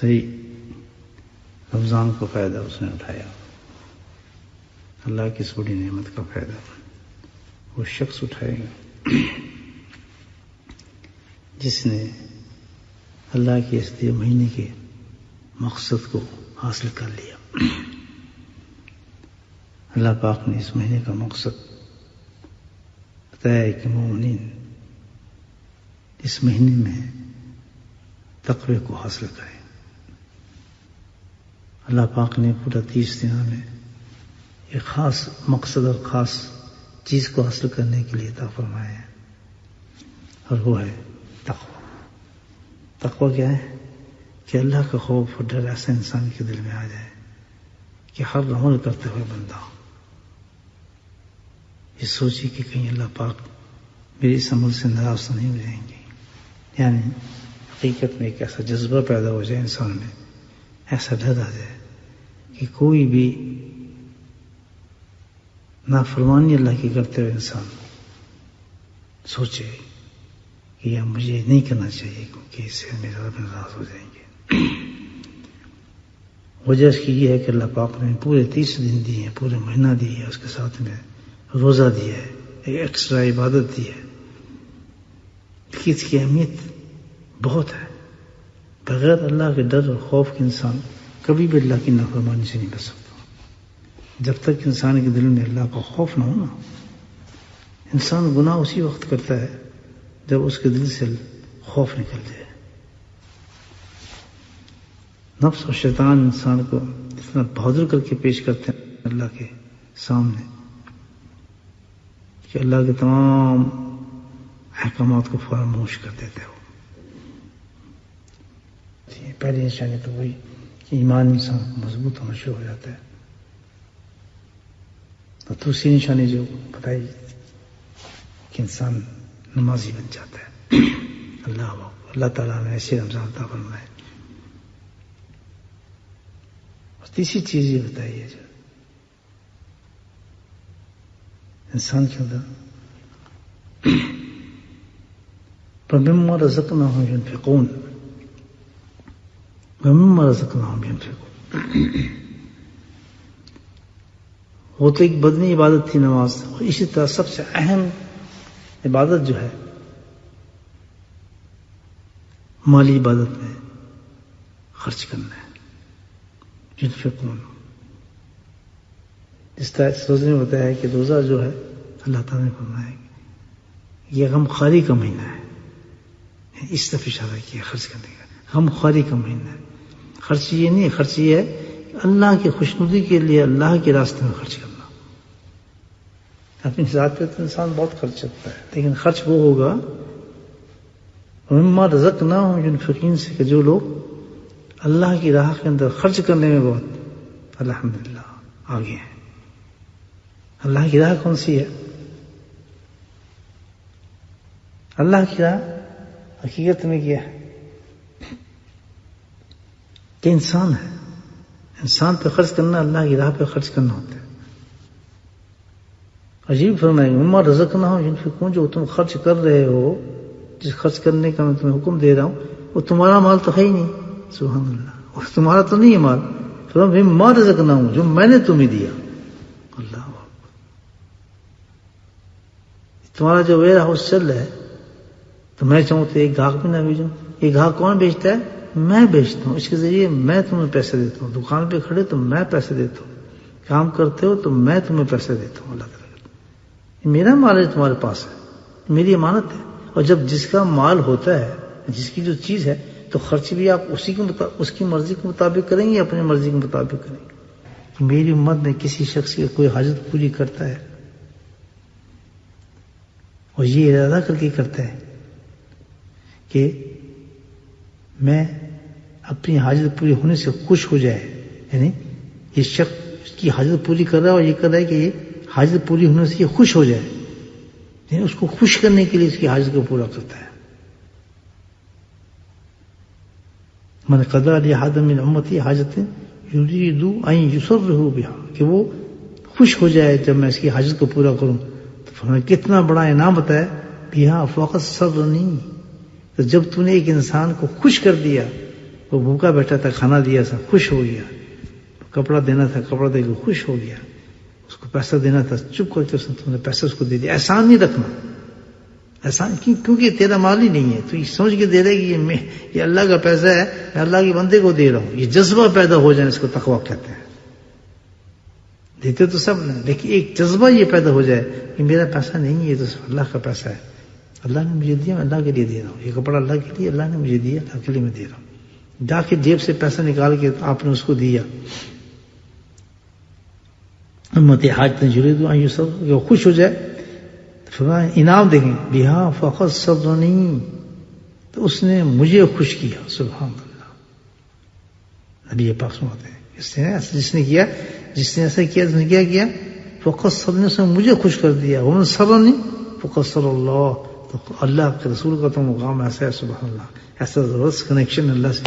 صحیح رمضان کو فائدہ اس نے اٹھایا، اللہ کی اس بڑی نعمت کا فائدہ وہ شخص اٹھائے گا جس نے اللہ کے اس مہینے کے مقصد کو حاصل کر لیا۔ اللہ پاک نے اس مہینے کا مقصد بتایا کہ مومنین اس مہینے میں تقوی کو حاصل کریں۔ اللہ پاک نے پورا 30 دنوں میں ایک خاص مقصد اور خاص چیز کو حاصل کرنے کے لیے عطا فرمایا ہے، اور وہ ہے تقوی۔ تقوی کیا ہے؟ کہ اللہ کا خوف اور ڈر ایسا انسان کے دل میں آ جائے کہ ہر عمل کرتے ہوئے بندہ یہ سوچے کہ کہیں اللہ پاک میری اس عمل سے ناراض تو نہیں ہو جائیں گے۔ یعنی حقیقت میں ایک ایسا جذبہ پیدا ہو جائے انسان میں، ایسا ڈر آ جائے کہ کوئی بھی نافرمانی اللہ کی کرتے ہوئے انسان سوچے کہ یہ مجھے نہیں کرنا چاہیے کیونکہ اس سے میرے رب ناراض ہو جائیں گے۔ وجہ اس کی یہ ہے کہ اللہ پاک نے پورے 30 دن دیے ہیں، پورے مہینہ دیے ہے، اس کے ساتھ میں روزہ دیا ہے، ایک ایکسٹرا عبادت دی ہے، کہ اس کی اہمیت بہت ہے۔ بغیر اللہ کے ڈر اور خوف کے انسان کبھی بھی اللہ کی نافرمانی سے نہیں بچ سکتا۔ جب تک انسان کے دل میں اللہ کا خوف نہ ہو نا، انسان گناہ اسی وقت کرتا ہے جب اس کے دل سے خوف نکل جائے۔ نفس اور شیطان انسان کو اتنا بہادر کر کے پیش کرتے ہیں اللہ کے سامنے کہ اللہ کے تمام احکامات کو فراموش کر دیتے ہو۔ پہلی نشانی تو وہی کہ ایمان انسان مضبوط ہونا شروع ہو جاتا ہے، اور دوسری نشانی جو بتائی کہ انسان نمازی بن جاتا ہے۔ اللہ تعالیٰ نے ایسے رمضان عطا فرمائے۔ اور تیسری چیز یہ بتائی ہے جو انسان کے اندر وَمِمَّا رَزَقْنَاهُمْ يُنْفِقُونَ، وَمِمَّا رَزَقْنَاهُمْ يُنْفِقُونَ۔ وہ تو ایک بدنی عبادت تھی نماز، اور اسی طرح سب سے اہم عبادت جو ہے مالی عبادت میں خرچ کرنا ہے۔ ينفقون، اس طرح اس روزے میں بتایا ہے کہ روزہ جو ہے اللہ تعالیٰ نے فرمایا کہ یہ غم خواری کا مہینہ ہے، اس طرف اشارہ کیا خرچ کرنے کا۔ غم خواری کا مہینہ ہے، خرچ یہ نہیں، خرچ یہ ہے کہ اللہ کی خوشنودی کے لیے اللہ کے راستے میں خرچ کرنا۔ اپنی ذات پہ تو انسان بہت خرچ کرتا ہے، لیکن خرچ وہ ہوگا وَمِمَّا رَزَقْنَاهُمْ يُنْفِقُونَ سے کہ جو لوگ اللہ کی راہ کے اندر خرچ کرنے میں بہت الحمدللہ آگے ہیں۔ اللہ کی راہ کون سی ہے؟ اللہ کی راہ حقیقت میں کیا ہے کہ انسان ہے، انسان پہ خرچ کرنا اللہ کی راہ پہ خرچ کرنا ہوتا ہے۔ عجیب فرمائے مما رزقناہم ينفقون، جو تم خرچ کر رہے ہو، جس خرچ کرنے کا میں تمہیں حکم دے رہا ہوں، وہ تمہارا مال تو ہے ہی نہیں، سبحان اللہ، وہ تمہارا تو نہیں ہے مال، مما رزقناہم، جو میں نے تمہیں دیا۔ اللہ تمہارا جو ویئر ہاؤس چل رہا ہے، تو میں چاہوں تو ایک گاہک بھی نہ بھیجوں۔ یہ گاہک کون بیچتا ہے؟ میں بیچتا ہوں، اس کے ذریعے میں تمہیں پیسے دیتا ہوں۔ دکان پہ کھڑے تو میں پیسے دیتا ہوں، کام کرتے ہو تو میں تمہیں پیسے دیتا ہوں۔ اللہ تعالیٰ میرا مال ہے، تمہارے پاس ہے، میری امانت ہے۔ اور جب جس کا مال ہوتا ہے، جس کی جو چیز ہے، تو خرچ بھی آپ اس کی مرضی کے مطابق کریں گے، اپنی مرضی کے مطابق کریں گے۔ میری امت میں کسی شخص کی کوئی حاجت پوری کرتا ہے اور یہ ارادہ کر کے کرتا ہے کہ میں اپنی حاجت پوری ہونے سے خوش ہو جائے، یعنی یہ شخص کی حاجت پوری کر رہا ہے اور یہ کر رہا ہے کہ یہ حاجت پوری ہونے سے یہ خوش ہو جائے، یعنی اس کو خوش کرنے کے لیے اس کی حاجت کو پورا کرتا ہے۔ من قضى لأحد من امتی حاجت یرید ان یسرہ بها، کہ وہ خوش ہو جائے جب میں اس کی حاجت کو پورا کروں۔ تو فرمایا کتنا بڑا انعام بتایا، بها فقط سرنی، تو جب تو نے ایک انسان کو خوش کر دیا وہ بھوکا بیٹھا تھا، کھانا دیا تھا، خوش ہو گیا. کپڑا دینا تھا، کپڑا دے کے خوش ہو گیا. اس کو پیسہ دینا تھا، چپ کر کے تم نے پیسہ اس کو دے دیا. احسان نہیں رکھنا، احسان کیونکہ تیرا مال ہی نہیں ہے، تو یہ سمجھ کے دے رہے کہ یہ اللہ کا پیسہ ہے، میں اللہ کے بندے کو دے رہا ہوں. یہ جذبہ پیدا ہو جائے، اس کو تقویٰ کہتے ہیں. دیتے تو سب نے، لیکن ایک جذبہ یہ پیدا ہو جائے کہ میرا پیسہ نہیں ہے، یہ تو اللہ کا پیسہ ہے، اللہ نے مجھے دیا، میں اللہ کے لیے دے رہا ہوں. یہ کپڑا اللہ کے لیے، اللہ نے مجھے دیا، اللہ کے لیے میں دے رہا ہوں. جا کے جیب سے پیسہ نکال کے آپ نے اس کو دیا. امت حاجت یرید ان یسر، وہ خوش ہو جائے. فرمایا انعام دیکھیں، بہا فقط سرنی، تو اس نے مجھے خوش کیا. سبحان اللہ. نبی پاک فرماتے ہیں جس نے ایسا کیا، اس نے کیا کیا؟ فقط سرنی، اس نے مجھے خوش کر دیا. ومن سرنی فقط سر اللہ، تو اللہ کے رسول کا تو مقام ایسا ہے. سبحان اللہ. ایسا زبردست کنیکشن اللہ سے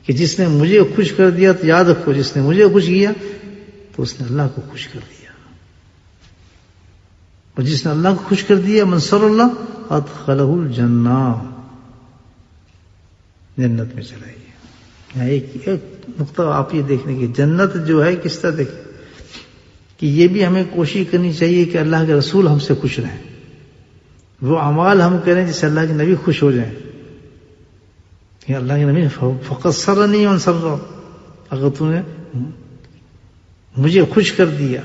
کہ جس نے مجھے خوش کر دیا، تو یاد رکھو جس نے مجھے خوش کیا تو اس نے اللہ کو خوش کر دیا. اور جس نے اللہ کو خوش کر دیا، من سر اللہ ادخلہ الجنہ، جنت میں چلائیے. یہاں ایک نقطہ آپ یہ دیکھنے کی، جنت جو ہے کس طرح دیکھیں کہ یہ بھی ہمیں کوشش کرنی چاہیے کہ اللہ کے رسول ہم سے خوش رہیں، وہ اعمال ہم کریں جس سے اللہ کے نبی خوش ہو جائیں. کہ اللہ کے نبی فقط سرنی من سر، اگر تو نے مجھے خوش کر دیا،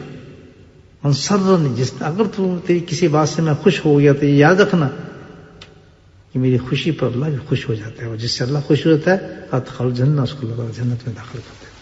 من سرنی، اگر تو تیری کسی بات سے میں خوش ہو گیا تو یہ یاد رکھنا کہ میری خوشی پر اللہ بھی خوش ہو جاتا ہے، اور جس سے اللہ خوش ہوتا ہے ادخل الجنہ، اس کو اللہ جنت میں داخل کرتا ہے.